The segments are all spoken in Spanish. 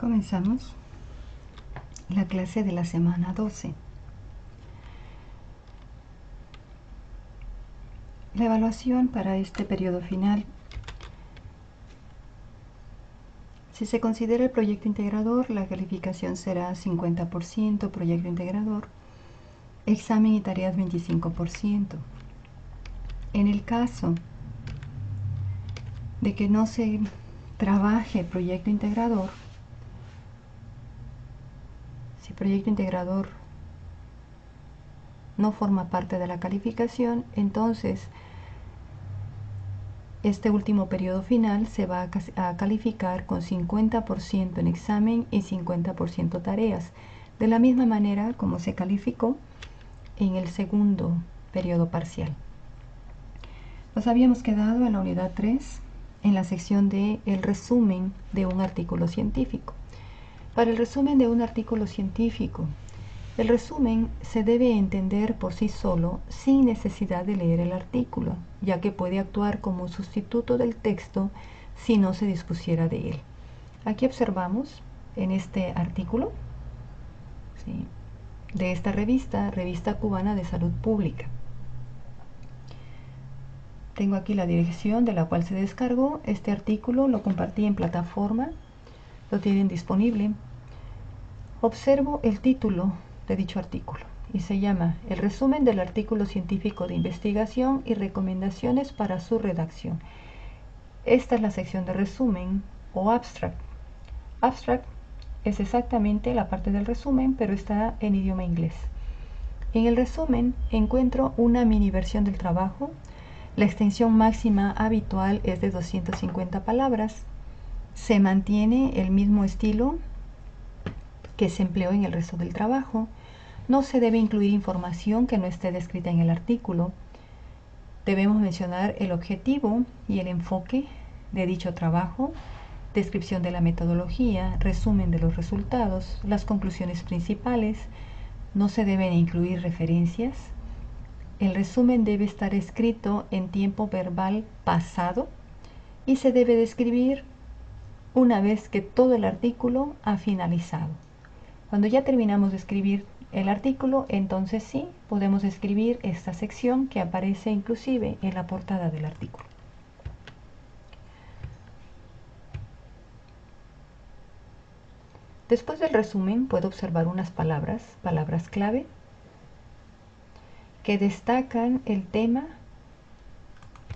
Comenzamos la clase de la semana 12. La evaluación para este periodo final. Si se considera el proyecto integrador, la calificación será 50% proyecto integrador, examen y tareas 25%. En el caso de que no se trabaje proyecto integrador, si proyecto integrador no forma parte de la calificación, entonces este último periodo final se va a calificar con 50% en examen y 50% tareas, de la misma manera como se calificó en el segundo periodo parcial. Nos habíamos quedado en la unidad 3, en la sección de el resumen de un artículo científico. Para el resumen de un artículo científico, el resumen se debe entender por sí solo sin necesidad de leer el artículo, ya que puede actuar como sustituto del texto si no se dispusiera de él. Aquí observamos en este artículo, ¿sí?, de esta Revista Cubana de Salud Pública. Tengo aquí la dirección de la cual se descargó. Este artículo lo compartí en plataforma, lo tienen disponible. Observo el título de dicho artículo y se llama El resumen del artículo científico de investigación y recomendaciones para su redacción. Esta es la sección de resumen o abstract. Abstract es exactamente la parte del resumen, pero está en idioma inglés. En el resumen encuentro una mini versión del trabajo. La extensión máxima habitual es de 250 palabras. Se mantiene el mismo estilo que se empleó en el resto del trabajo. No se debe incluir información que no esté descrita en el artículo. Debemos mencionar el objetivo y el enfoque de dicho trabajo, descripción de la metodología, resumen de los resultados, las conclusiones principales. No se deben incluir referencias. El resumen debe estar escrito en tiempo verbal pasado y se debe describir una vez que todo el artículo ha finalizado. Cuando ya terminamos de escribir el artículo, entonces sí podemos escribir esta sección que aparece inclusive en la portada del artículo. Después del resumen puedo observar unas palabras clave, que destacan el tema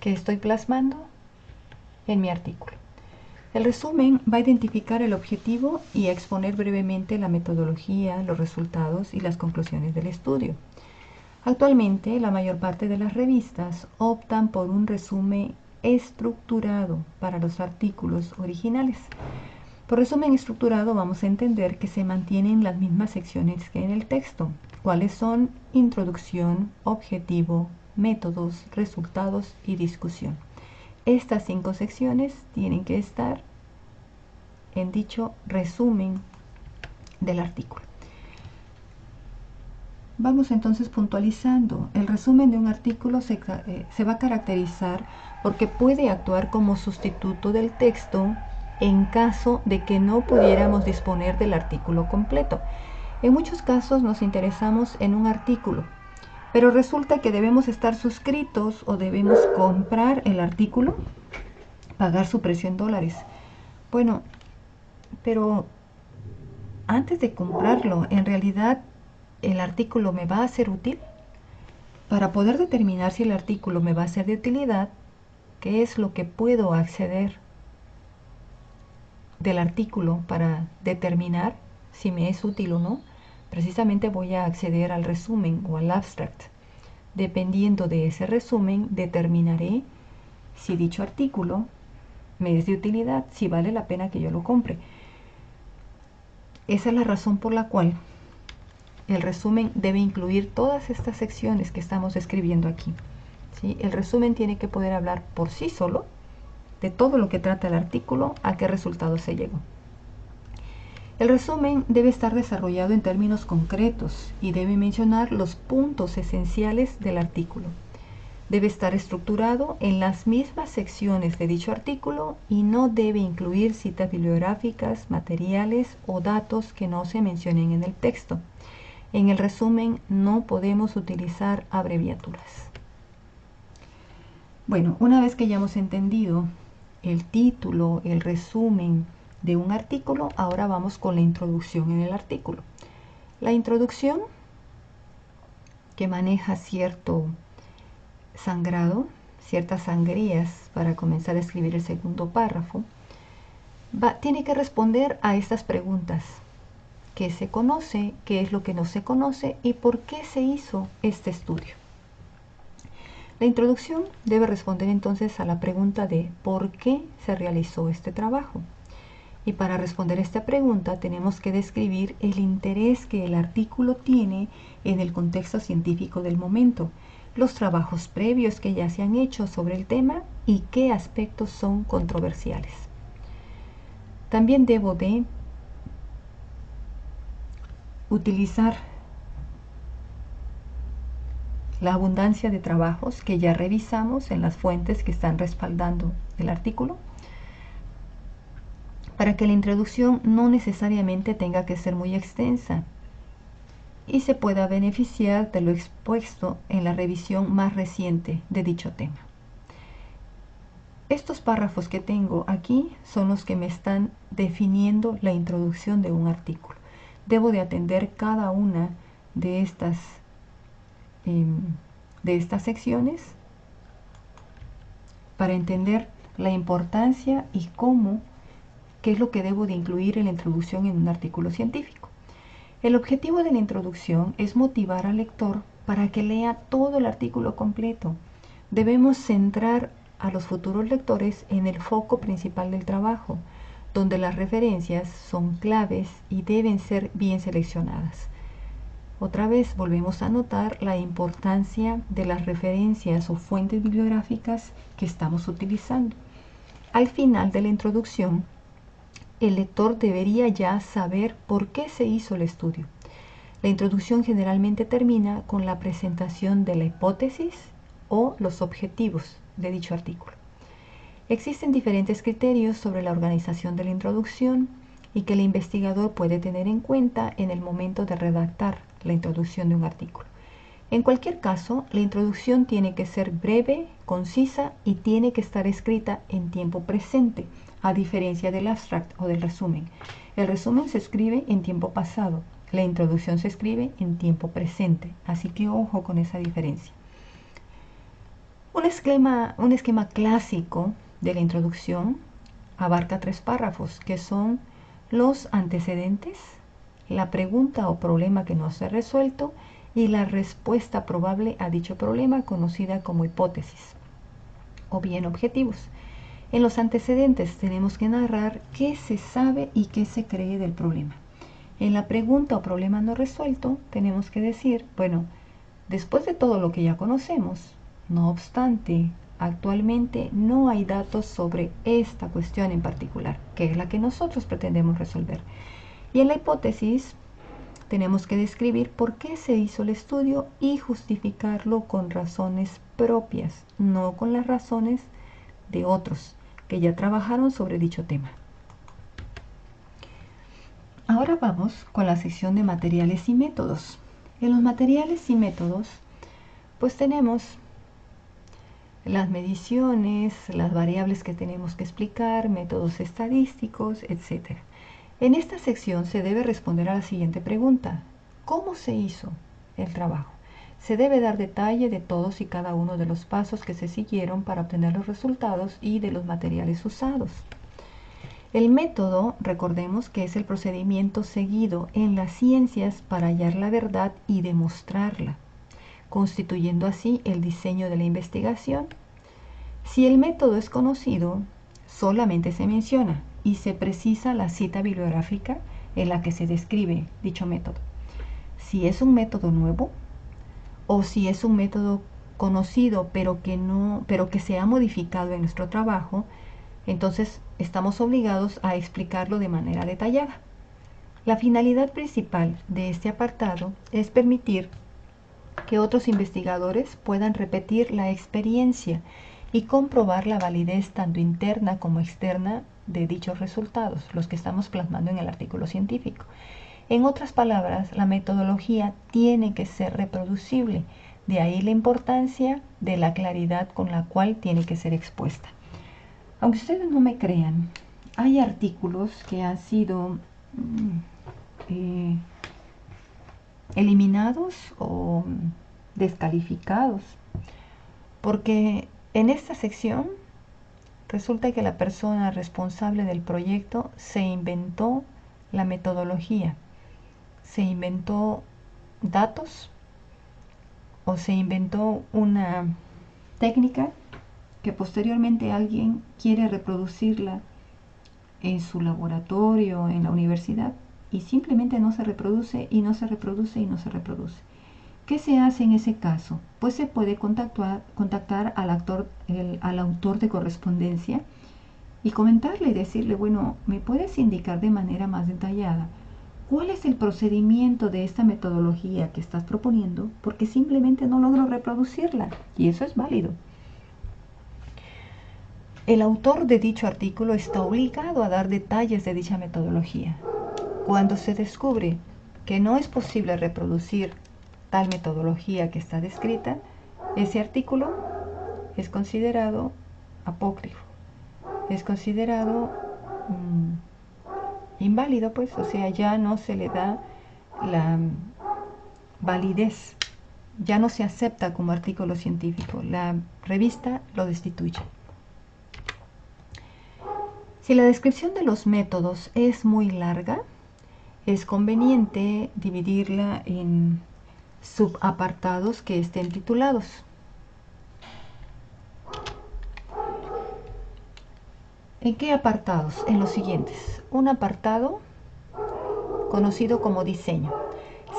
que estoy plasmando en mi artículo. El resumen va a identificar el objetivo y a exponer brevemente la metodología, los resultados y las conclusiones del estudio. Actualmente, la mayor parte de las revistas optan por un resumen estructurado para los artículos originales. Por resumen estructurado vamos a entender que se mantienen las mismas secciones que en el texto, cuáles son introducción, objetivo, métodos, resultados y discusión. Estas 5 secciones tienen que estar en dicho resumen del artículo. Vamos entonces puntualizando. El resumen de un artículo se va a caracterizar porque puede actuar como sustituto del texto en caso de que no pudiéramos disponer del artículo completo. En muchos casos nos interesamos en un artículo, pero resulta que debemos estar suscritos o debemos comprar el artículo, pagar su precio en dólares. Bueno, pero antes de comprarlo, en realidad el artículo me va a ser útil. Para poder determinar si el artículo me va a ser de utilidad, ¿qué es lo que puedo acceder del artículo para determinar si me es útil o no? Precisamente voy a acceder al resumen o al abstract. Dependiendo de ese resumen, determinaré si dicho artículo me es de utilidad, si vale la pena que yo lo compre. Esa es la razón por la cual el resumen debe incluir todas estas secciones que estamos escribiendo aquí, ¿sí? El resumen tiene que poder hablar por sí solo de todo lo que trata el artículo, a qué resultado se llegó. El resumen debe estar desarrollado en términos concretos y debe mencionar los puntos esenciales del artículo. Debe estar estructurado en las mismas secciones de dicho artículo y no debe incluir citas bibliográficas, materiales o datos que no se mencionen en el texto. En el resumen, no podemos utilizar abreviaturas. Bueno, una vez que ya hemos entendido el título, el resumen de un artículo, ahora vamos con la introducción en el artículo. La introducción, que maneja cierto sangrado, ciertas sangrías para comenzar a escribir el segundo párrafo, tiene que responder a estas preguntas: ¿qué se conoce? ¿Qué es lo que no se conoce? ¿Y por qué se hizo este estudio? La introducción debe responder entonces a la pregunta de ¿por qué se realizó este trabajo? Y para responder esta pregunta tenemos que describir el interés que el artículo tiene en el contexto científico del momento, los trabajos previos que ya se han hecho sobre el tema y qué aspectos son controversiales. También debo de utilizar la abundancia de trabajos que ya revisamos en las fuentes que están respaldando el artículo, para que la introducción no necesariamente tenga que ser muy extensa y se pueda beneficiar de lo expuesto en la revisión más reciente de dicho tema. Estos párrafos que tengo aquí son los que me están definiendo la introducción de un artículo. Debo de atender cada una de estas secciones para entender la importancia y qué es lo que debo de incluir en la introducción en un artículo científico. El objetivo de la introducción es motivar al lector para que lea todo el artículo completo. Debemos centrar a los futuros lectores en el foco principal del trabajo, donde las referencias son claves y deben ser bien seleccionadas. Otra vez volvemos a notar la importancia de las referencias o fuentes bibliográficas que estamos utilizando. Al final de la introducción, el lector debería ya saber por qué se hizo el estudio. La introducción generalmente termina con la presentación de la hipótesis o los objetivos de dicho artículo. Existen diferentes criterios sobre la organización de la introducción y que el investigador puede tener en cuenta en el momento de redactar la introducción de un artículo. En cualquier caso, la introducción tiene que ser breve, concisa y tiene que estar escrita en tiempo presente, a diferencia del abstract o del resumen. El resumen se escribe en tiempo pasado, la introducción se escribe en tiempo presente, así que ojo con esa diferencia. Un esquema clásico de la introducción abarca 3 párrafos, que son los antecedentes, la pregunta o problema que no se ha resuelto y la respuesta probable a dicho problema, conocida como hipótesis o bien objetivos. En los antecedentes tenemos que narrar qué se sabe y qué se cree del problema. En la pregunta o problema no resuelto tenemos que decir, bueno, después de todo lo que ya conocemos, no obstante, actualmente no hay datos sobre esta cuestión en particular, que es la que nosotros pretendemos resolver. Y en la hipótesis tenemos que describir por qué se hizo el estudio y justificarlo con razones propias, no con las razones de otros que ya trabajaron sobre dicho tema. Ahora vamos con la sección de materiales y métodos. En los materiales y métodos, pues tenemos las mediciones, las variables que tenemos que explicar, métodos estadísticos, etc. En esta sección se debe responder a la siguiente pregunta: ¿cómo se hizo el trabajo? Se debe dar detalle de todos y cada uno de los pasos que se siguieron para obtener los resultados y de los materiales usados. El método, recordemos que es el procedimiento seguido en las ciencias para hallar la verdad y demostrarla, constituyendo así el diseño de la investigación. Si el método es conocido, solamente se menciona y se precisa la cita bibliográfica en la que se describe dicho método. Si es un método nuevo o si es un método conocido pero que se ha modificado en nuestro trabajo, entonces estamos obligados a explicarlo de manera detallada. La finalidad principal de este apartado es permitir que otros investigadores puedan repetir la experiencia y comprobar la validez tanto interna como externa de dichos resultados, los que estamos plasmando en el artículo científico. En otras palabras, la metodología tiene que ser reproducible, de ahí la importancia de la claridad con la cual tiene que ser expuesta. Aunque ustedes no me crean, hay artículos que han sido eliminados o descalificados, porque en esta sección resulta que la persona responsable del proyecto se inventó la metodología, se inventó datos o se inventó una técnica que posteriormente alguien quiere reproducirla en su laboratorio, en la universidad, y simplemente no se reproduce y no se reproduce y no se reproduce. ¿Qué se hace en ese caso? Pues se puede contactar al autor de correspondencia y comentarle y decirle, bueno, ¿me puedes indicar de manera más detallada cuál es el procedimiento de esta metodología que estás proponiendo? Porque simplemente no logro reproducirla, y eso es válido. El autor de dicho artículo está obligado a dar detalles de dicha metodología. Cuando se descubre que no es posible reproducir tal metodología que está descrita, ese artículo es considerado apócrifo, es considerado inválido, pues, o sea, ya no se le da la validez, ya no se acepta como artículo científico, la revista lo destituye. Si la descripción de los métodos es muy larga, es conveniente dividirla en subapartados que estén titulados. ¿En qué apartados? En los siguientes. Un apartado conocido como diseño.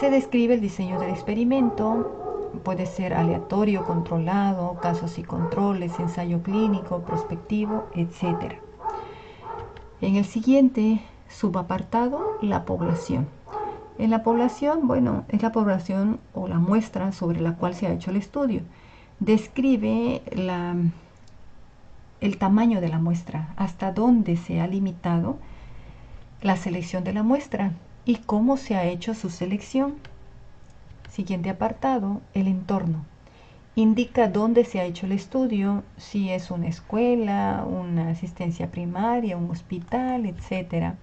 Se describe el diseño del experimento, puede ser aleatorio, controlado, casos y controles, ensayo clínico, prospectivo, etc. En el siguiente subapartado, la población. En la población, bueno, es la población o la muestra sobre la cual se ha hecho el estudio. Describe el tamaño de la muestra, hasta dónde se ha limitado la selección de la muestra y cómo se ha hecho su selección. Siguiente apartado, el entorno. Indica dónde se ha hecho el estudio, si es una escuela, una asistencia primaria, un hospital, etc.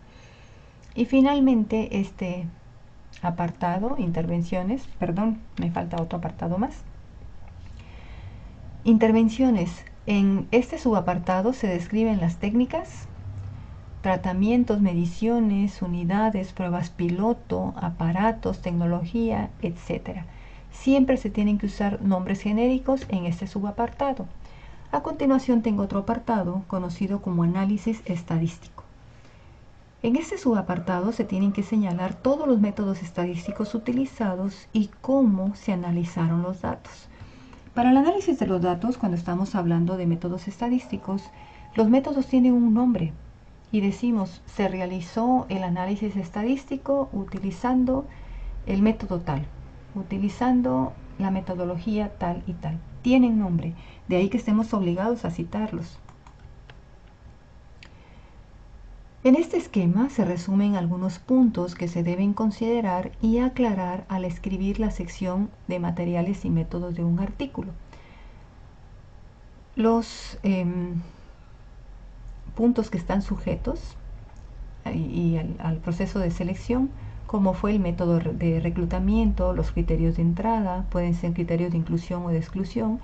Y finalmente este apartado, intervenciones, perdón, me falta otro apartado más. Intervenciones. En este subapartado se describen las técnicas, tratamientos, mediciones, unidades, pruebas piloto, aparatos, tecnología, etc. Siempre se tienen que usar nombres genéricos en este subapartado. A continuación tengo otro apartado conocido como análisis estadístico. En este subapartado se tienen que señalar todos los métodos estadísticos utilizados y cómo se analizaron los datos. Para el análisis de los datos, cuando estamos hablando de métodos estadísticos, los métodos tienen un nombre y decimos, se realizó el análisis estadístico utilizando el método tal, utilizando la metodología tal y tal. Tienen nombre, de ahí que estemos obligados a citarlos. En este esquema se resumen algunos puntos que se deben considerar y aclarar al escribir la sección de materiales y métodos de un artículo. Los puntos que están sujetos al proceso de selección, como fue el método de reclutamiento, los criterios de entrada, pueden ser criterios de inclusión o de exclusión,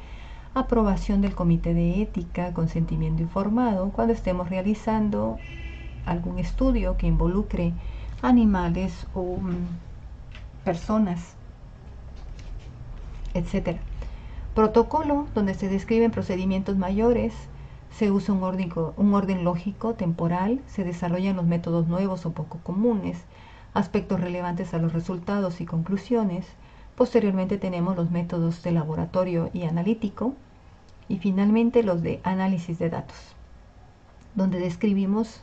aprobación del comité de ética, consentimiento informado, cuando estemos realizando algún estudio que involucre animales o personas, etc. Protocolo, donde se describen procedimientos mayores, se usa un orden lógico, temporal, se desarrollan los métodos nuevos o poco comunes, aspectos relevantes a los resultados y conclusiones. Posteriormente tenemos los métodos de laboratorio y analítico, y finalmente los de análisis de datos, donde describimos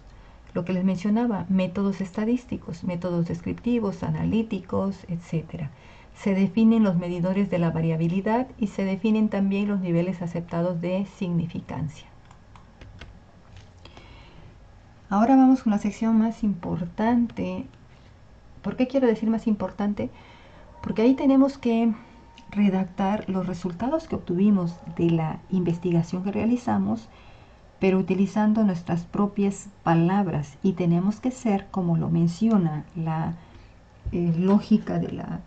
lo que les mencionaba, métodos estadísticos, métodos descriptivos, analíticos, etc. Se definen los medidores de la variabilidad y se definen también los niveles aceptados de significancia. Ahora vamos con la sección más importante. ¿Por qué quiero decir más importante? Porque ahí tenemos que redactar los resultados que obtuvimos de la investigación que realizamos, pero utilizando nuestras propias palabras, y tenemos que ser, como lo menciona la lógica de la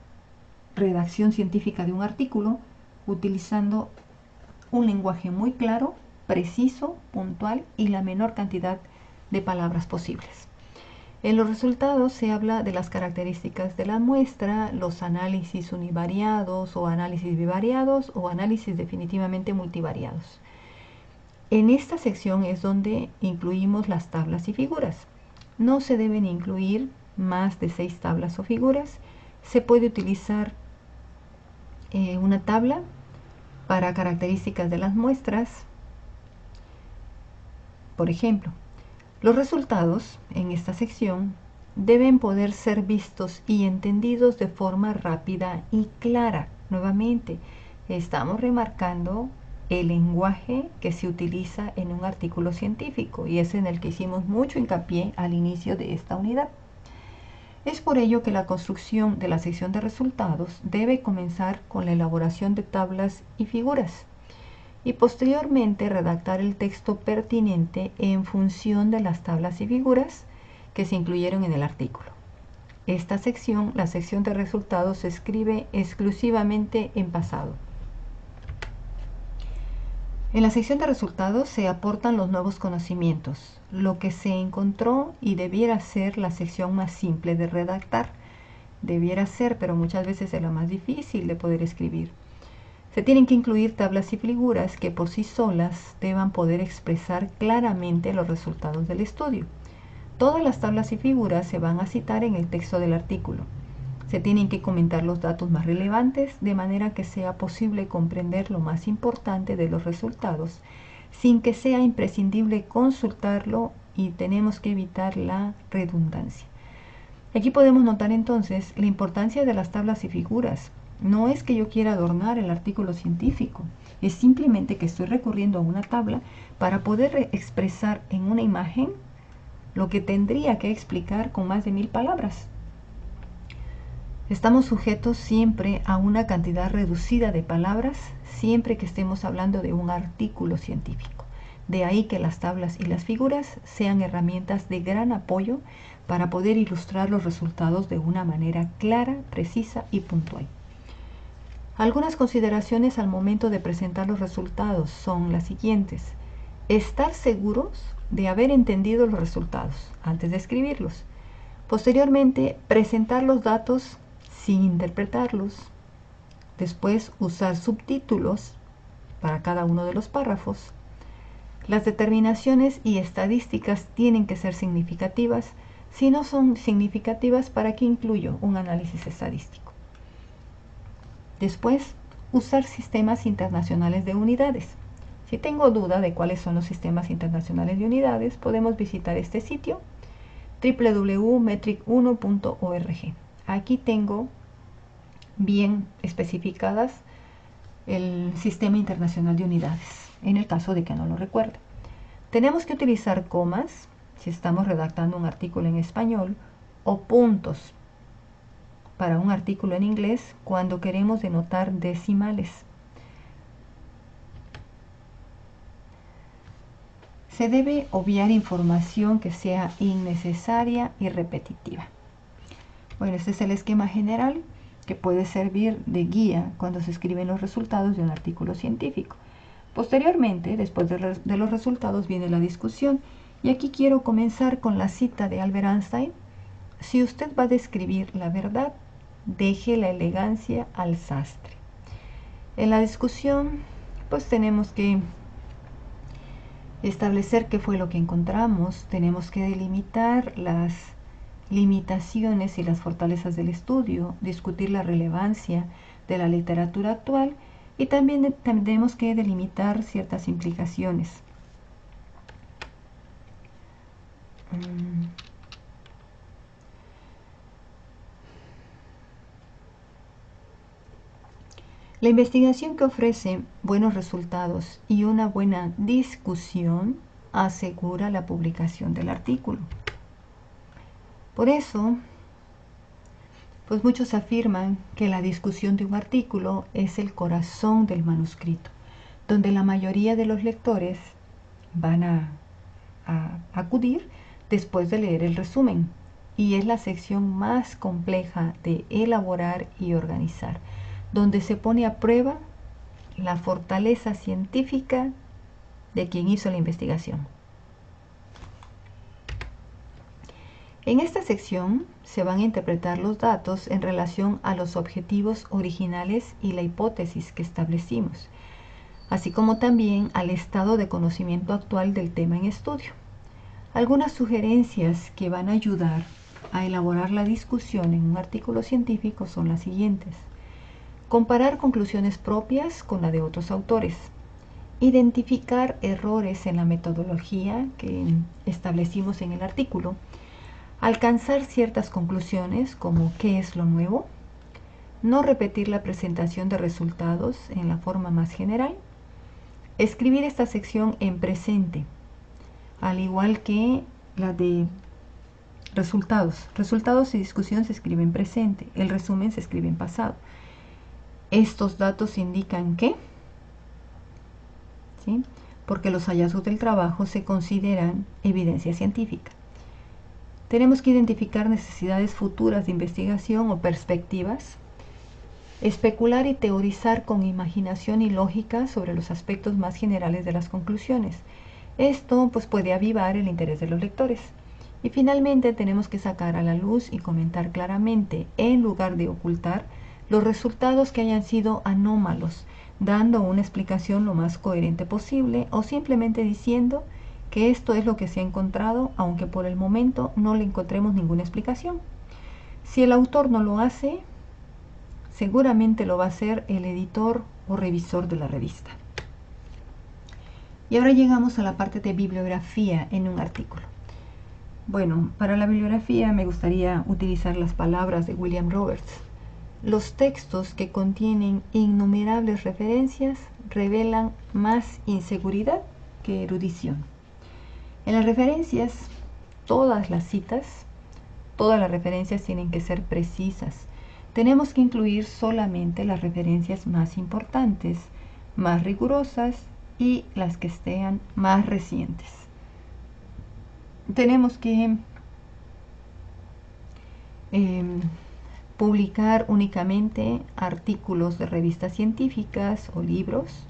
redacción científica de un artículo, utilizando un lenguaje muy claro, preciso, puntual y la menor cantidad de palabras posibles. En los resultados se habla de las características de la muestra, los análisis univariados o análisis bivariados o análisis definitivamente multivariados. En esta sección es donde incluimos las tablas y figuras. No se deben incluir más de 6 tablas o figuras. Se puede utilizar una tabla para características de las muestras. Por ejemplo, los resultados en esta sección deben poder ser vistos y entendidos de forma rápida y clara. Nuevamente, estamos remarcando el lenguaje que se utiliza en un artículo científico, y es en el que hicimos mucho hincapié al inicio de esta unidad. Es por ello que la construcción de la sección de resultados debe comenzar con la elaboración de tablas y figuras, y posteriormente redactar el texto pertinente en función de las tablas y figuras que se incluyeron en el artículo. Esta sección, la sección de resultados, se escribe exclusivamente en pasado. En la sección de resultados se aportan los nuevos conocimientos, lo que se encontró, y debiera ser la sección más simple de redactar. Debiera ser, pero muchas veces es la más difícil de poder escribir. Se tienen que incluir tablas y figuras que por sí solas deban poder expresar claramente los resultados del estudio. Todas las tablas y figuras se van a citar en el texto del artículo. Se tienen que comentar los datos más relevantes de manera que sea posible comprender lo más importante de los resultados sin que sea imprescindible consultarlo, y tenemos que evitar la redundancia. Aquí podemos notar entonces la importancia de las tablas y figuras. No es que yo quiera adornar el artículo científico, es simplemente que estoy recurriendo a una tabla para poder expresar en una imagen lo que tendría que explicar con más de 1000 palabras. Estamos sujetos siempre a una cantidad reducida de palabras, siempre que estemos hablando de un artículo científico. De ahí que las tablas y las figuras sean herramientas de gran apoyo para poder ilustrar los resultados de una manera clara, precisa y puntual. Algunas consideraciones al momento de presentar los resultados son las siguientes: estar seguros de haber entendido los resultados antes de escribirlos. Posteriormente, presentar los datos sin interpretarlos. Después, usar subtítulos para cada uno de los párrafos. Las determinaciones y estadísticas tienen que ser significativas. Si no son significativas, ¿para qué incluyo un análisis estadístico? Después, usar sistemas internacionales de unidades. Si tengo duda de cuáles son los sistemas internacionales de unidades, podemos visitar este sitio, www.metric1.org. Aquí tengo bien especificadas el Sistema Internacional de Unidades, en el caso de que no lo recuerde. Tenemos que utilizar comas si estamos redactando un artículo en español, o puntos para un artículo en inglés cuando queremos denotar decimales. Se debe obviar información que sea innecesaria y repetitiva. Bueno, este es el esquema general que puede servir de guía cuando se escriben los resultados de un artículo científico. Posteriormente, después de los resultados, viene la discusión, y aquí quiero comenzar con la cita de Albert Einstein: si usted va a describir la verdad, deje la elegancia al sastre. En la discusión, pues tenemos que establecer qué fue lo que encontramos, tenemos que delimitar las limitaciones y las fortalezas del estudio, discutir la relevancia de la literatura actual, y también tenemos que delimitar ciertas implicaciones. La investigación que ofrece buenos resultados y una buena discusión asegura la publicación del artículo. Por eso, pues muchos afirman que la discusión de un artículo es el corazón del manuscrito, donde la mayoría de los lectores van a acudir después de leer el resumen, y es la sección más compleja de elaborar y organizar, donde se pone a prueba la fortaleza científica de quien hizo la investigación. En esta sección se van a interpretar los datos en relación a los objetivos originales y la hipótesis que establecimos, así como también al estado de conocimiento actual del tema en estudio. Algunas sugerencias que van a ayudar a elaborar la discusión en un artículo científico son las siguientes. Comparar conclusiones propias con la de otros autores. Identificar errores en la metodología que establecimos en el artículo. Alcanzar ciertas conclusiones como ¿qué es lo nuevo? No repetir la presentación de resultados en la forma más general. Escribir esta sección en presente, al igual que la de resultados. Resultados y discusión se escribe en presente, el resumen se escribe en pasado. Estos datos indican que, ¿sí?, porque los hallazgos del trabajo se consideran evidencia científica. Tenemos que identificar necesidades futuras de investigación o perspectivas, especular y teorizar con imaginación y lógica sobre los aspectos más generales de las conclusiones. Esto pues puede avivar el interés de los lectores. Y finalmente tenemos que sacar a la luz y comentar claramente, en lugar de ocultar, los resultados que hayan sido anómalos, dando una explicación lo más coherente posible o simplemente diciendo que esto es lo que se ha encontrado, aunque por el momento no le encontremos ninguna explicación. Si el autor no lo hace, seguramente lo va a hacer el editor o revisor de la revista. Y ahora llegamos a la parte de bibliografía en un artículo. Bueno, para la bibliografía me gustaría utilizar las palabras de William Roberts. Los textos que contienen innumerables referencias revelan más inseguridad que erudición. En las referencias, todas las citas, todas las referencias tienen que ser precisas. Tenemos que incluir solamente las referencias más importantes, más rigurosas y las que sean más recientes. Tenemos que publicar únicamente artículos de revistas científicas o libros.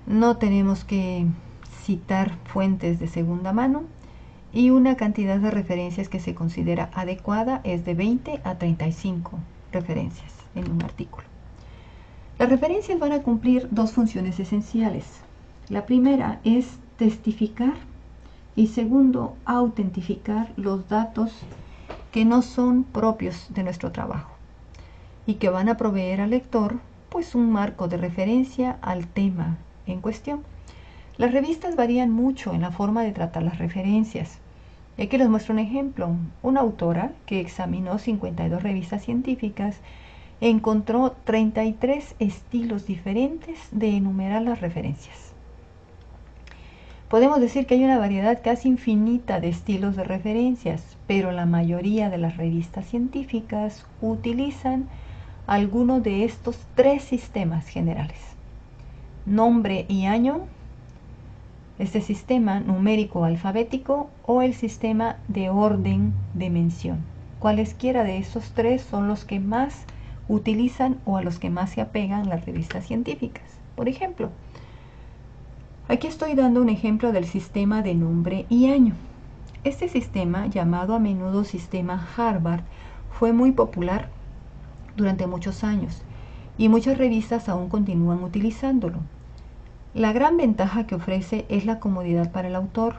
No tenemos que citar fuentes de segunda mano y una cantidad de referencias que se considera adecuada es de 20 a 35 referencias en un artículo. Las referencias van a cumplir dos funciones esenciales. La primera es testificar y segundo, autentificar los datos que no son propios de nuestro trabajo y que van a proveer al lector pues un marco de referencia al tema en cuestión. Las revistas varían mucho en la forma de tratar las referencias. Y aquí les muestro un ejemplo. Una autora que examinó 52 revistas científicas encontró 33 estilos diferentes de enumerar las referencias. Podemos decir que hay una variedad casi infinita de estilos de referencias, pero la mayoría de las revistas científicas utilizan alguno de estos tres sistemas generales. Nombre y año, este sistema numérico alfabético o el sistema de orden de mención. Cualesquiera de estos tres son los que más utilizan o a los que más se apegan las revistas científicas. Por ejemplo, aquí estoy dando un ejemplo del sistema de nombre y año. Este sistema, llamado a menudo sistema Harvard, fue muy popular durante muchos años y muchas revistas aún continúan utilizándolo. La gran ventaja que ofrece es la comodidad para el autor.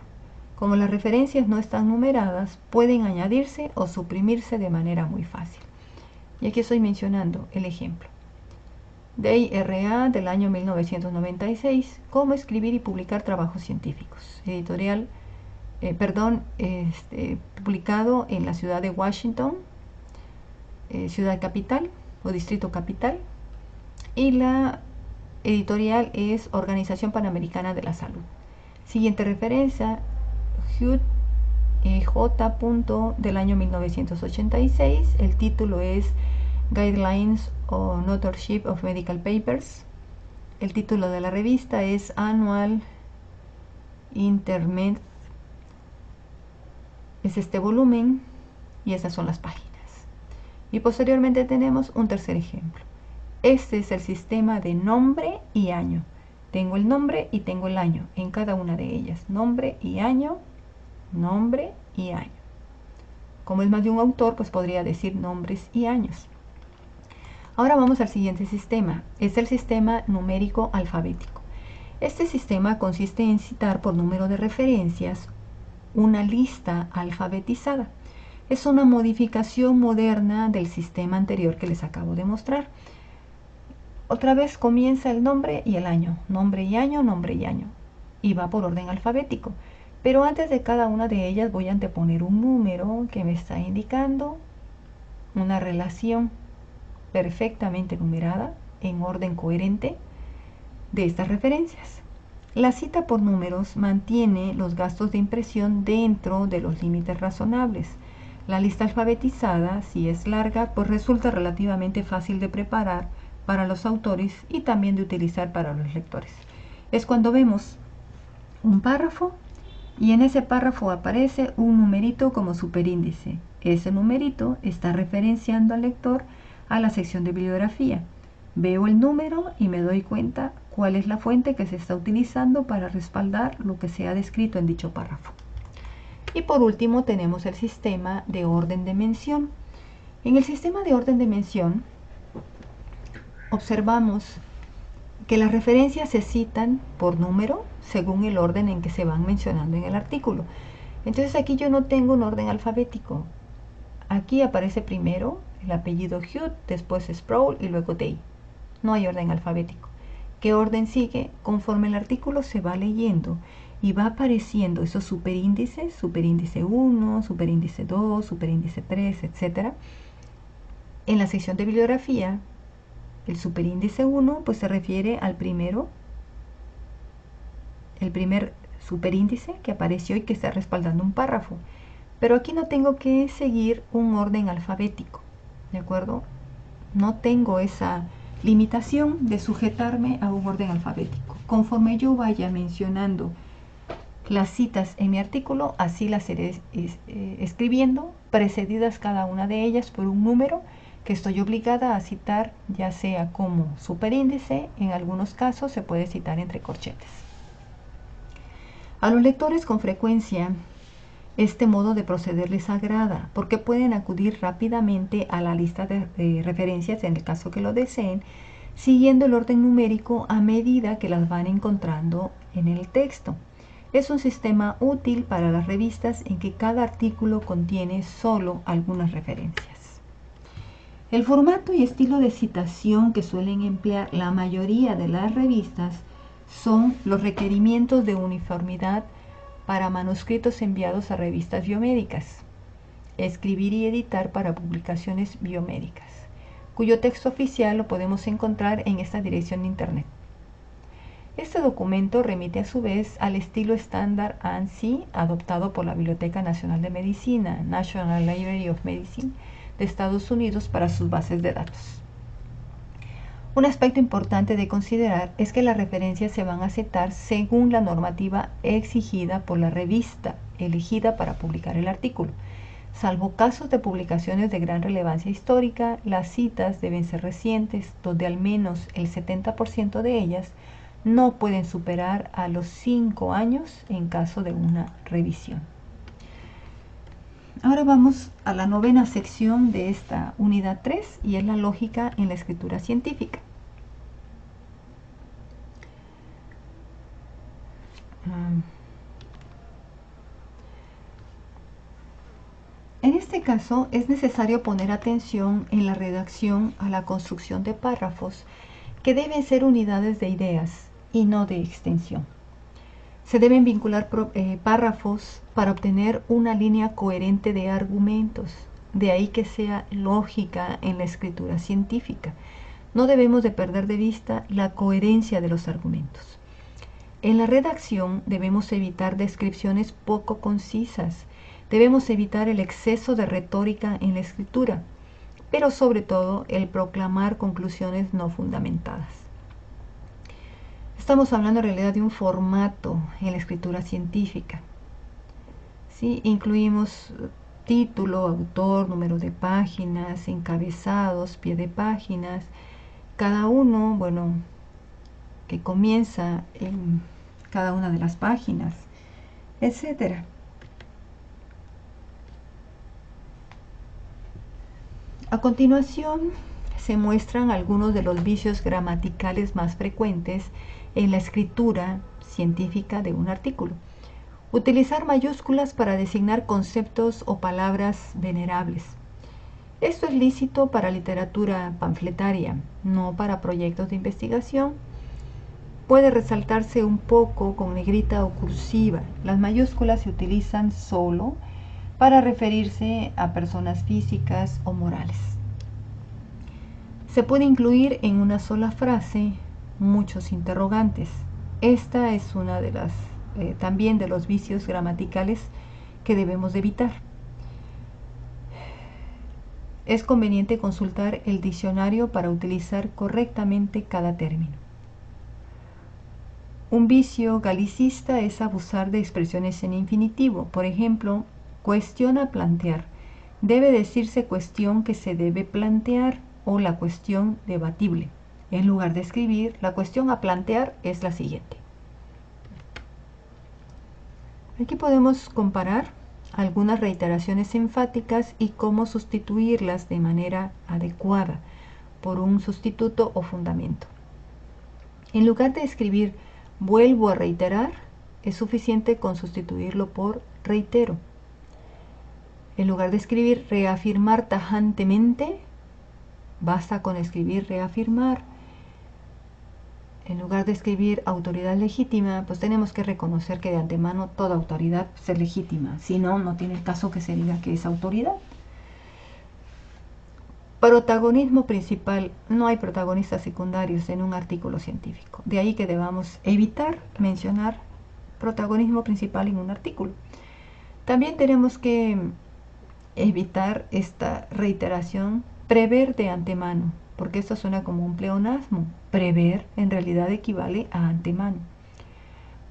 Como las referencias no están numeradas, pueden añadirse o suprimirse de manera muy fácil. Y aquí estoy mencionando el ejemplo. Day R.A. del año 1996, Cómo escribir y publicar trabajos científicos. Editorial, publicado en la ciudad de Washington, ciudad capital o distrito capital. y la editorial es Organización Panamericana de la Salud. Siguiente referencia, Hugh J. del año 1986. El título es Guidelines on Authorship of Medical Papers. El título de la revista es Annual Intermed. Es este volumen y estas son las páginas. Y posteriormente tenemos un tercer ejemplo. Este es el sistema de nombre y año. Tengo el nombre y tengo el año en cada una de ellas. Nombre y año, nombre y año. Como es más de un autor, pues podría decir nombres y años. Ahora vamos al siguiente sistema. Es el sistema numérico alfabético. Este sistema consiste en citar por número de referencias una lista alfabetizada. Es una modificación moderna del sistema anterior que les acabo de mostrar. Otra vez comienza el nombre y el año, nombre y año, nombre y año, y va por orden alfabético. Pero antes de cada una de ellas voy a anteponer un número que me está indicando una relación perfectamente numerada en orden coherente de estas referencias. La cita por números mantiene los gastos de impresión dentro de los límites razonables. La lista alfabetizada, si es larga, pues resulta relativamente fácil de preparar para los autores y también de utilizar para los lectores. Es cuando vemos un párrafo y en ese párrafo aparece un numerito como superíndice. Ese numerito está referenciando al lector a la sección de bibliografía. Veo el número y me doy cuenta cuál es la fuente que se está utilizando para respaldar lo que se ha descrito en dicho párrafo. Y por último tenemos el sistema de orden de mención. En el sistema de orden de mención observamos que las referencias se citan por número según el orden en que se van mencionando en el artículo. Entonces aquí yo no tengo un orden alfabético. Aquí aparece primero el apellido Hugh, después Sproul y luego Day. No hay orden alfabético. ¿Qué orden sigue? Conforme el artículo se va leyendo y va apareciendo esos superíndices, superíndice 1, superíndice 2, superíndice 3, etc. En la sección de bibliografía, el superíndice 1 pues se refiere al primero, el primer superíndice que apareció y que está respaldando un párrafo. Pero aquí no tengo que seguir un orden alfabético, ¿de acuerdo? No tengo esa limitación de sujetarme a un orden alfabético. Conforme yo vaya mencionando las citas en mi artículo, así las iré escribiendo, precedidas cada una de ellas por un número que estoy obligada a citar, ya sea como superíndice, en algunos casos se puede citar entre corchetes. A los lectores con frecuencia este modo de proceder les agrada porque pueden acudir rápidamente a la lista de referencias en el caso que lo deseen, siguiendo el orden numérico a medida que las van encontrando en el texto. Es un sistema útil para las revistas en que cada artículo contiene solo algunas referencias. El formato y estilo de citación que suelen emplear la mayoría de las revistas son los requerimientos de uniformidad para manuscritos enviados a revistas biomédicas, escribir y editar para publicaciones biomédicas, cuyo texto oficial lo podemos encontrar en esta dirección de internet. Este documento remite a su vez al estilo estándar ANSI adoptado por la Biblioteca Nacional de Medicina, National Library of Medicine, de Estados Unidos para sus bases de datos. Un aspecto importante de considerar es que las referencias se van a citar según la normativa exigida por la revista elegida para publicar el artículo. Salvo casos de publicaciones de gran relevancia histórica, las citas deben ser recientes, donde al menos el 70% de ellas no pueden superar a los 5 años en caso de una revisión. Ahora vamos a la novena sección de esta unidad 3 y es la lógica en la escritura científica. En este caso es necesario poner atención en la redacción a la construcción de párrafos que deben ser unidades de ideas y no de extensión. Se deben vincular párrafos para obtener una línea coherente de argumentos, de ahí que sea lógica en la escritura científica. no debemos de perder de vista la coherencia de los argumentos. En la redacción debemos evitar descripciones poco concisas, debemos evitar el exceso de retórica en la escritura, pero sobre todo el proclamar conclusiones no fundamentadas. Estamos hablando en realidad de un formato en la escritura científica. ¿Sí? Incluimos título, autor, número de páginas, encabezados, pie de páginas, cada uno, bueno, que comienza en cada una de las páginas, etcétera. A continuación se muestran algunos de los vicios gramaticales más frecuentes en la escritura científica de un artículo. Utilizar mayúsculas para designar conceptos o palabras venerables. Esto es lícito para literatura panfletaria, no para proyectos de investigación. Puede resaltarse un poco con negrita o cursiva. Las mayúsculas se utilizan solo para referirse a personas físicas o morales. Se puede incluir en una sola frase muchos interrogantes. Esta es una de las también de los vicios gramaticales que debemos de evitar. Es conveniente consultar el diccionario para utilizar correctamente cada término. Un vicio galicista es abusar de expresiones en infinitivo. Por ejemplo, cuestiona plantear. Debe decirse cuestión que se debe plantear o la cuestión debatible. En lugar de escribir, la cuestión a plantear es la siguiente. Aquí podemos comparar algunas reiteraciones enfáticas y cómo sustituirlas de manera adecuada por un sustituto o fundamento. En lugar de escribir vuelvo a reiterar, es suficiente con sustituirlo por reitero. En lugar de escribir reafirmar tajantemente, basta con escribir reafirmar. En lugar de escribir autoridad legítima, pues tenemos que reconocer que de antemano toda autoridad es legítima. Si no, no tiene caso que se diga que es autoridad. Protagonismo principal. No hay protagonistas secundarios en un artículo científico. De ahí que debamos evitar mencionar protagonismo principal en un artículo. También tenemos que evitar esta reiteración, prever de antemano, porque esto suena como un pleonasmo. Prever en realidad equivale a antemano.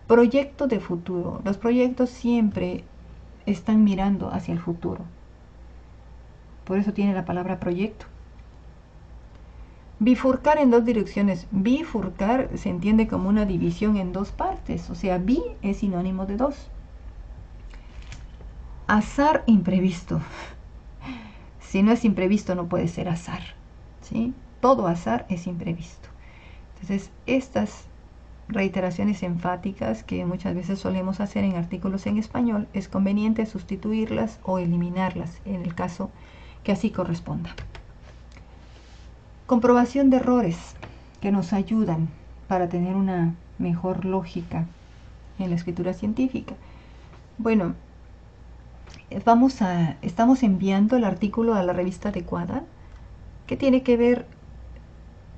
Proyecto de futuro. Los proyectos siempre están mirando hacia el futuro. Por eso tiene la palabra proyecto. Bifurcar en dos direcciones. Bifurcar se entiende como una división en dos partes. O sea, bi es sinónimo de dos. Azar imprevisto. Si no es imprevisto, no puede ser azar. ¿Sí? Todo azar es imprevisto. Entonces, estas reiteraciones enfáticas que muchas veces solemos hacer en artículos en español, es conveniente sustituirlas o eliminarlas en el caso que así corresponda. Comprobación de errores que nos ayudan para tener una mejor lógica en la escritura científica. Bueno, estamos enviando el artículo a la revista adecuada. ¿Qué tiene que ver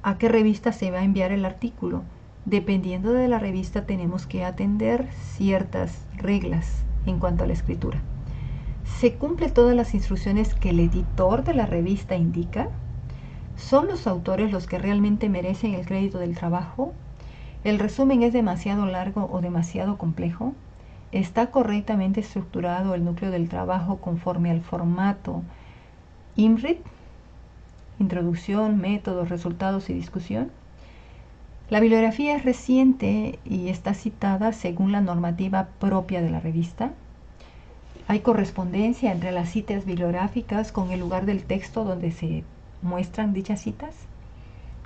a qué revista se va a enviar el artículo? Dependiendo de la revista tenemos que atender ciertas reglas en cuanto a la escritura. ¿Se cumplen todas las instrucciones que el editor de la revista indica? ¿Son los autores los que realmente merecen el crédito del trabajo? ¿El resumen es demasiado largo o demasiado complejo? ¿Está correctamente estructurado el núcleo del trabajo conforme al formato IMRIT? Introducción, métodos, resultados y discusión. La bibliografía es reciente y está citada según la normativa propia de la revista. Hay correspondencia entre las citas bibliográficas con el lugar del texto donde se muestran dichas citas.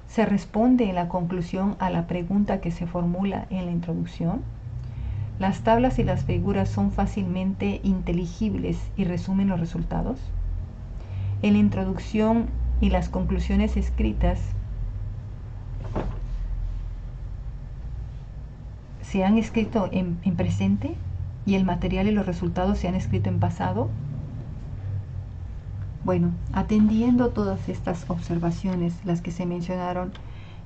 Se responde en la conclusión a la pregunta que se formula en la introducción. Las tablas y las figuras son fácilmente inteligibles y resumen los resultados. En la introducción y las conclusiones escritas se han escrito en presente y el material y los resultados se han escrito en pasado. Bueno, atendiendo todas estas observaciones, las que se mencionaron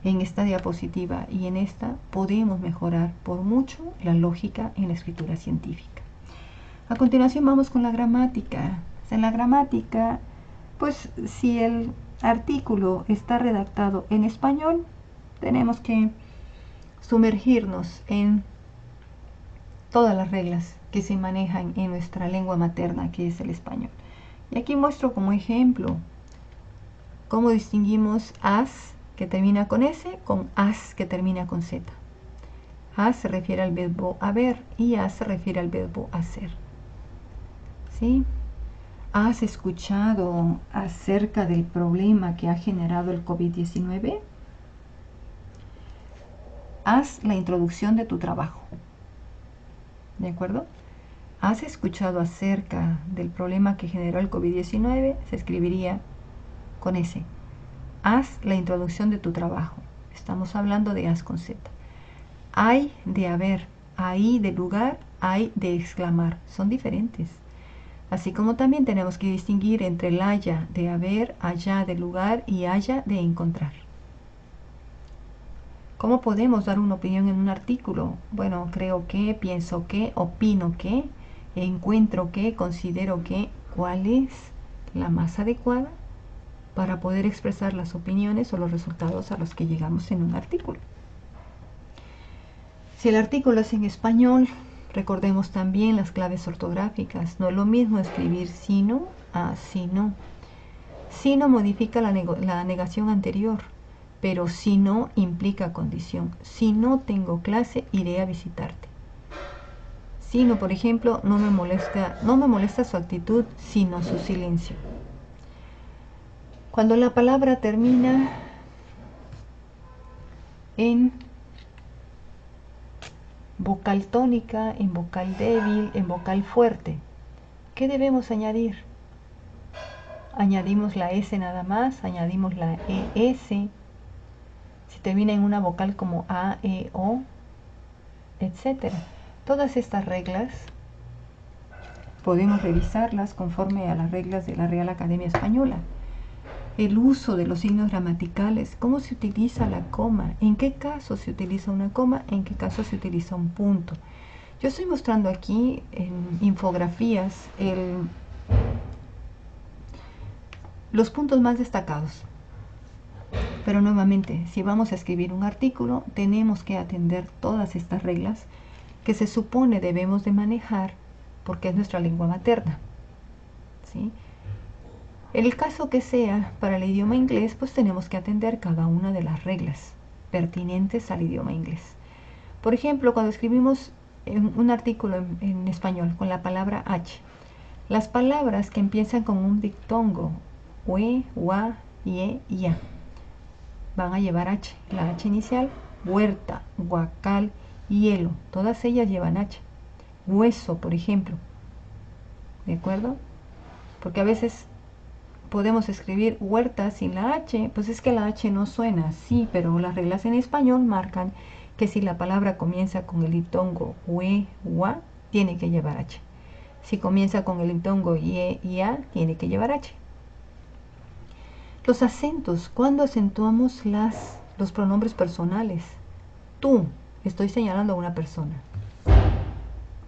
en esta diapositiva y en esta, podemos mejorar por mucho la lógica en la escritura científica. A continuación vamos con la gramática. En la gramática, pues si el artículo está redactado en español, tenemos que sumergirnos en todas las reglas que se manejan en nuestra lengua materna, que es el español. Y aquí muestro como ejemplo cómo distinguimos as, que termina con S, con as, que termina con Z. As se refiere al verbo haber y as se refiere al verbo hacer. ¿Sí? ¿Has escuchado acerca del problema que ha generado el COVID-19? Haz la introducción de tu trabajo. ¿De acuerdo? ¿Has escuchado acerca del problema que generó el COVID-19? Se escribiría con S. Haz la introducción de tu trabajo. Estamos hablando de haz con Z. Hay de haber, hay de lugar, hay de exclamar. Son diferentes. Así como también tenemos que distinguir entre el haya de haber, haya de lugar y haya de encontrar. ¿Cómo podemos dar una opinión en un artículo? Bueno, creo que, pienso que, opino que, encuentro que, considero que. ¿Cuál es la más adecuada para poder expresar las opiniones o los resultados a los que llegamos en un artículo? Si el artículo es en español, recordemos también las claves ortográficas. No es lo mismo escribir sino a sino. Sino modifica la negación anterior, pero si no implica condición. Si no tengo clase, iré a visitarte. Sino, por ejemplo, no me molesta su actitud, sino su silencio. Cuando la palabra termina en vocal tónica, en vocal débil, en vocal fuerte, ¿qué debemos añadir? Añadimos la S nada más, añadimos la ES. Si termina en una vocal como A, E, O, etc. Todas estas reglas podemos revisarlas conforme a las reglas de la Real Academia Española. El uso de los signos gramaticales, cómo se utiliza la coma, en qué caso se utiliza una coma, en qué caso se utiliza un punto. Yo estoy mostrando aquí en infografías los puntos más destacados. Pero nuevamente, si vamos a escribir un artículo, tenemos que atender todas estas reglas que se supone debemos de manejar porque es nuestra lengua materna. ¿Sí? En el caso que sea para el idioma inglés, pues tenemos que atender cada una de las reglas pertinentes al idioma inglés. Por ejemplo, cuando escribimos un artículo en español con la palabra H, las palabras que empiezan con un diptongo, ue, ua, ie, ia, van a llevar H. La H inicial, huerta, guacal, hielo, todas ellas llevan H. Hueso, por ejemplo. ¿De acuerdo? Porque a veces podemos escribir huerta sin la H, pues es que la H no suena, sí, pero las reglas en español marcan que si la palabra comienza con el diptongo ue, ua, tiene que llevar H. Si comienza con el diptongo ie, ia, tiene que llevar H. Los acentos, ¿cuándo acentuamos los pronombres personales? Tú, estoy señalando a una persona.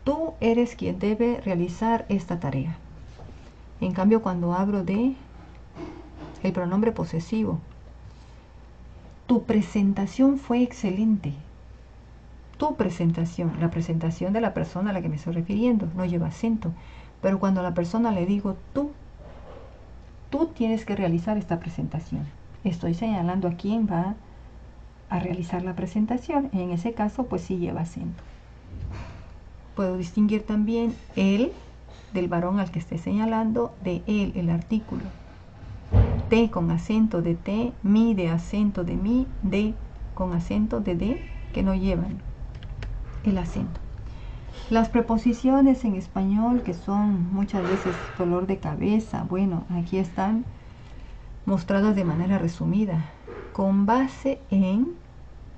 Tú eres quien debe realizar esta tarea. En cambio, cuando hablo de el pronombre posesivo, tu presentación fue excelente. Tu presentación, la presentación de la persona a la que me estoy refiriendo, no lleva acento. Pero cuando a la persona le digo tú tienes que realizar esta presentación. Estoy señalando a quién va a realizar la presentación. En ese caso, pues sí lleva acento. Puedo distinguir también él del varón al que esté señalando, de él, el artículo. Te con acento de te, mi de acento de mi, de con acento de, que no llevan el acento. Las preposiciones en español, que son muchas veces dolor de cabeza, bueno, aquí están mostradas de manera resumida, con base en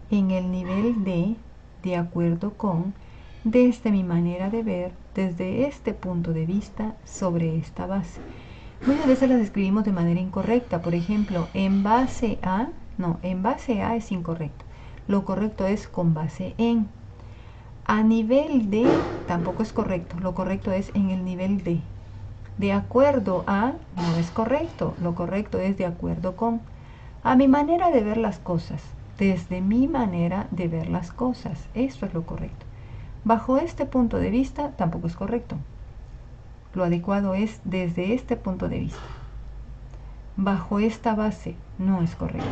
el nivel de acuerdo con, desde mi manera de ver, desde este punto de vista, sobre esta base. Muchas veces las escribimos de manera incorrecta. Por ejemplo, en base a, no, en base a es incorrecto. Lo correcto es con base en. A nivel de tampoco es correcto. Lo correcto es en el nivel de. De acuerdo a no es correcto. Lo correcto es de acuerdo con. A mi manera de ver las cosas. Desde mi manera de ver las cosas. Esto es lo correcto. Bajo este punto de vista tampoco es correcto. Lo adecuado es desde este punto de vista. Bajo esta base no es correcto.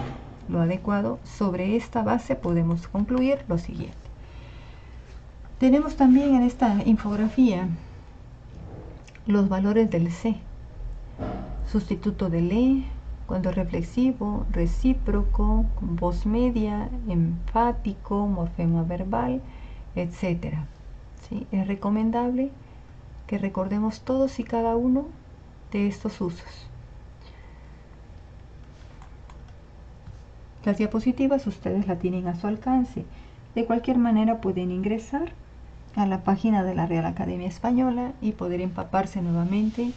Lo adecuado, sobre esta base podemos concluir lo siguiente. Tenemos también en esta infografía los valores del C. Sustituto de le, cuando reflexivo, recíproco, con voz media, enfático, morfema verbal, etc. ¿Sí? Es recomendable que recordemos todos y cada uno de estos usos. Las diapositivas ustedes la tienen a su alcance. De cualquier manera pueden ingresar a la página de la Real Academia Española y poder empaparse nuevamente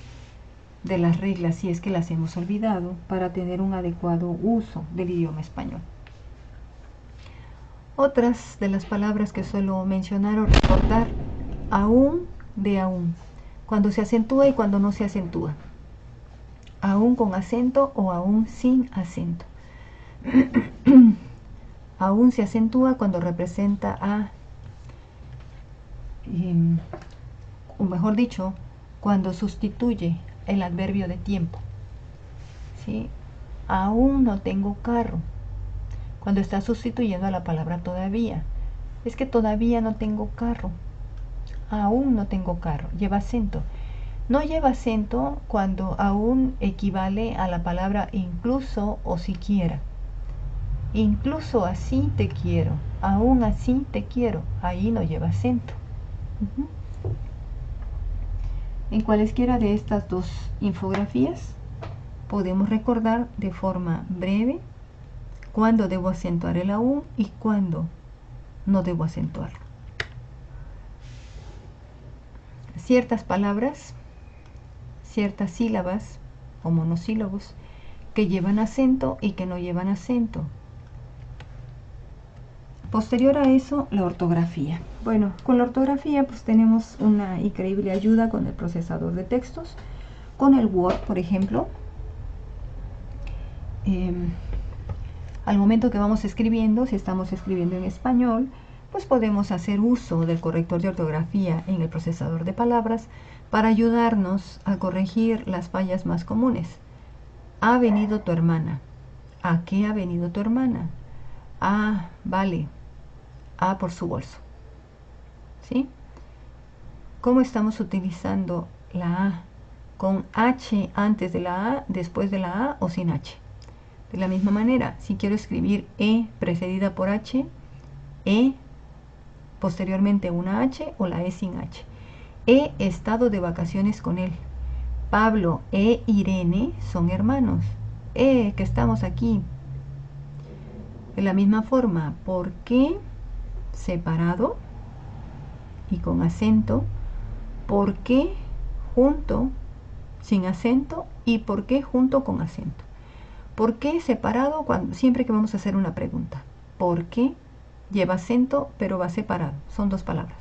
de las reglas si es que las hemos olvidado para tener un adecuado uso del idioma español. Otras de las palabras que suelo mencionar o recordar, aún de aún, cuando se acentúa y cuando no se acentúa, aún con acento o aún sin acento. Aún se acentúa cuando representa a, o mejor dicho, cuando sustituye el adverbio de tiempo. ¿Sí? Aún no tengo carro, cuando está sustituyendo a la palabra todavía. Es que todavía no tengo carro. Aún no tengo carro. Lleva acento. No lleva acento cuando aún equivale a la palabra incluso o siquiera. Incluso así te quiero. Aún así te quiero. Ahí no lleva acento. En cualesquiera de estas dos infografías podemos recordar de forma breve cuándo debo acentuar el aún y cuándo no debo acentuarlo. Ciertas palabras, ciertas sílabas o monosílabos que llevan acento y que no llevan acento. Posterior a eso, la ortografía. Bueno, con la ortografía pues tenemos una increíble ayuda con el procesador de textos, con el Word, por ejemplo. Al momento que vamos escribiendo, si estamos escribiendo en español, pues podemos hacer uso del corrector de ortografía en el procesador de palabras para ayudarnos a corregir las fallas más comunes. Ha venido tu hermana. ¿A qué ha venido tu hermana? Ah, vale. A por su bolso. ¿Sí? ¿Cómo estamos utilizando la A? ¿Con H antes de la A, después de la A o sin H? De la misma manera, si quiero escribir E precedida por H, E, posteriormente una H o la E sin H. He estado de vacaciones con él. Pablo e Irene son hermanos. Que estamos aquí. De la misma forma, ¿por qué separado y con acento? ¿Por qué junto sin acento? ¿Y por qué junto con acento? ¿Por qué separado? Siempre que vamos a hacer una pregunta. ¿Por qué? Lleva acento, pero va separado. Son dos palabras.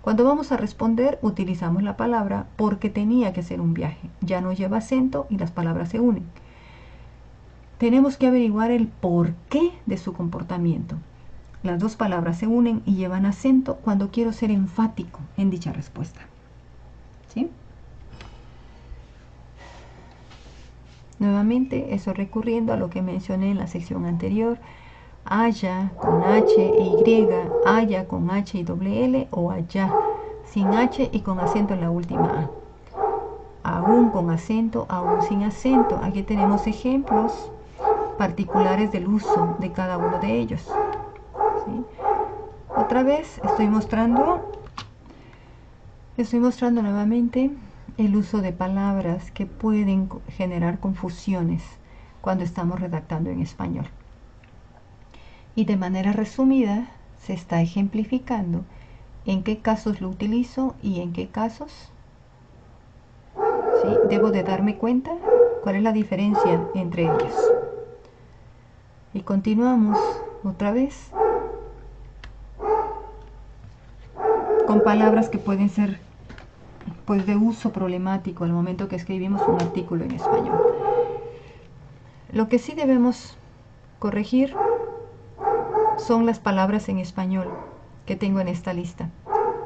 Cuando vamos a responder, utilizamos la palabra porque tenía que ser un viaje. Ya no lleva acento y las palabras se unen. Tenemos que averiguar el porqué de su comportamiento. Las dos palabras se unen y llevan acento cuando quiero ser enfático en dicha respuesta. ¿Sí? Nuevamente, eso recurriendo a lo que mencioné en la sección anterior. Haya con H e Y, haya con H y doble L o allá sin H y con acento en la última A. Aún con acento, aún sin acento. Aquí tenemos ejemplos particulares del uso de cada uno de ellos. ¿Sí? Otra vez estoy mostrando nuevamente el uso de palabras que pueden generar confusiones cuando estamos redactando en español. Y de manera resumida se está ejemplificando en qué casos lo utilizo y en qué casos, ¿sí?, debo de darme cuenta cuál es la diferencia entre ellos. Y continuamos otra vez con palabras que pueden ser pues de uso problemático al momento que escribimos un artículo en español. Lo que sí debemos corregir son las palabras en español que tengo en esta lista.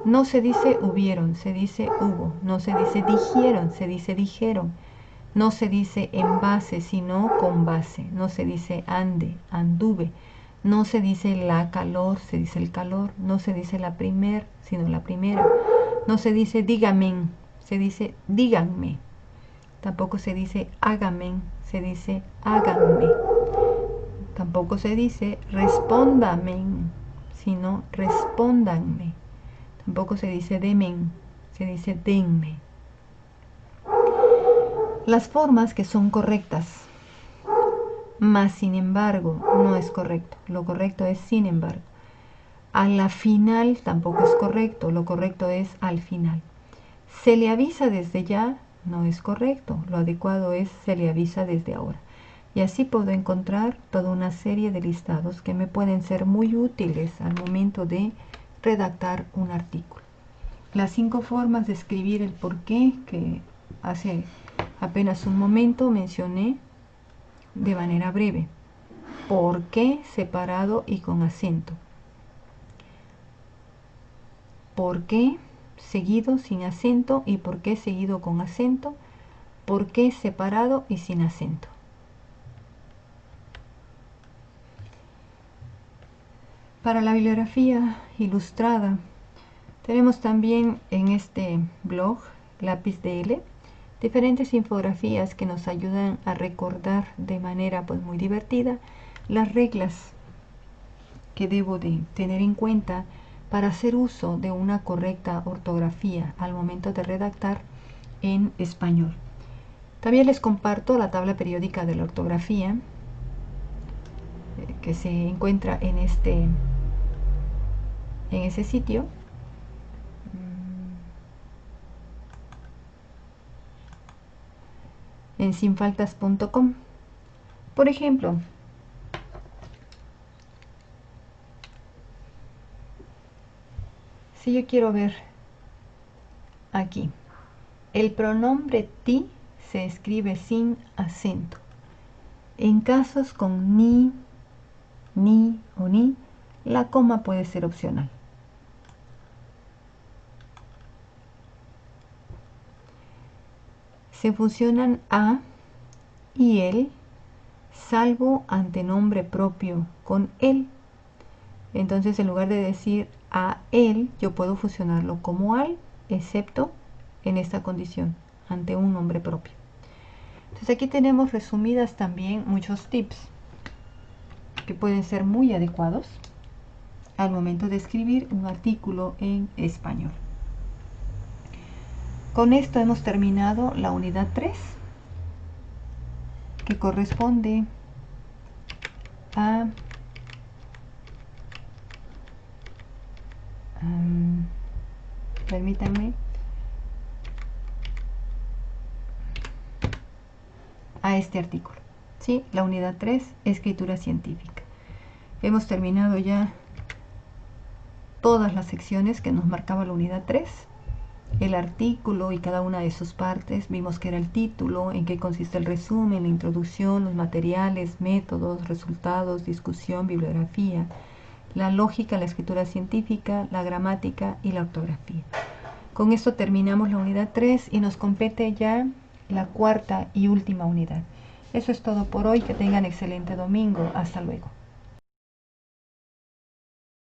No se dice hubieron, se dice hubo. No se dice dijeron, se dice dijeron. No se dice en base, sino con base. No se dice ande, anduve. No se dice la calor, se dice el calor. No se dice la primer, sino la primera. No se dice dígamen, se dice díganme. Tampoco se dice hágamen, se dice háganme. Tampoco se dice respóndamen, sino respóndanme. Tampoco se dice demen, se dice denme. Las formas que son correctas, más sin embargo, no es correcto. Lo correcto es sin embargo. A la final tampoco es correcto. Lo correcto es al final. Se le avisa desde ya, no es correcto. Lo adecuado es se le avisa desde ahora. Y así puedo encontrar toda una serie de listados que me pueden ser muy útiles al momento de redactar un artículo. Las 5 formas de escribir el porqué que hace apenas un momento mencioné de manera breve. ¿Por qué separado y con acento? ¿Por qué seguido sin acento y por qué seguido con acento? ¿Por qué separado y sin acento? Para la bibliografía ilustrada tenemos también en este blog Lápiz DL diferentes infografías que nos ayudan a recordar de manera pues muy divertida las reglas que debo de tener en cuenta para hacer uso de una correcta ortografía al momento de redactar en español. También les comparto la tabla periódica de la ortografía que se encuentra en ese sitio. En sinfaltas.com. Por ejemplo, si yo quiero ver aquí, el pronombre ti se escribe sin acento. En casos con ni o ni, la coma puede ser opcional. Se fusionan a y el, salvo antenombre propio con el. Entonces, en lugar de decir a él, yo puedo fusionarlo como al, excepto en esta condición, ante un nombre propio. Entonces, aquí tenemos resumidas también muchos tips que pueden ser muy adecuados al momento de escribir un artículo en español. Con esto hemos terminado la unidad 3, que corresponde a permítanme, a este artículo, ¿sí? La unidad 3, escritura científica. Hemos terminado ya todas las secciones que nos marcaba la unidad 3. El artículo y cada una de sus partes. Vimos que era el título, en qué consiste el resumen, la introducción, los materiales, métodos, resultados, discusión, bibliografía, la lógica, la escritura científica, la gramática y la ortografía. Con esto terminamos la unidad 3 y nos compete ya la 4ª y última unidad. Eso es todo por hoy. Que tengan excelente domingo. Hasta luego.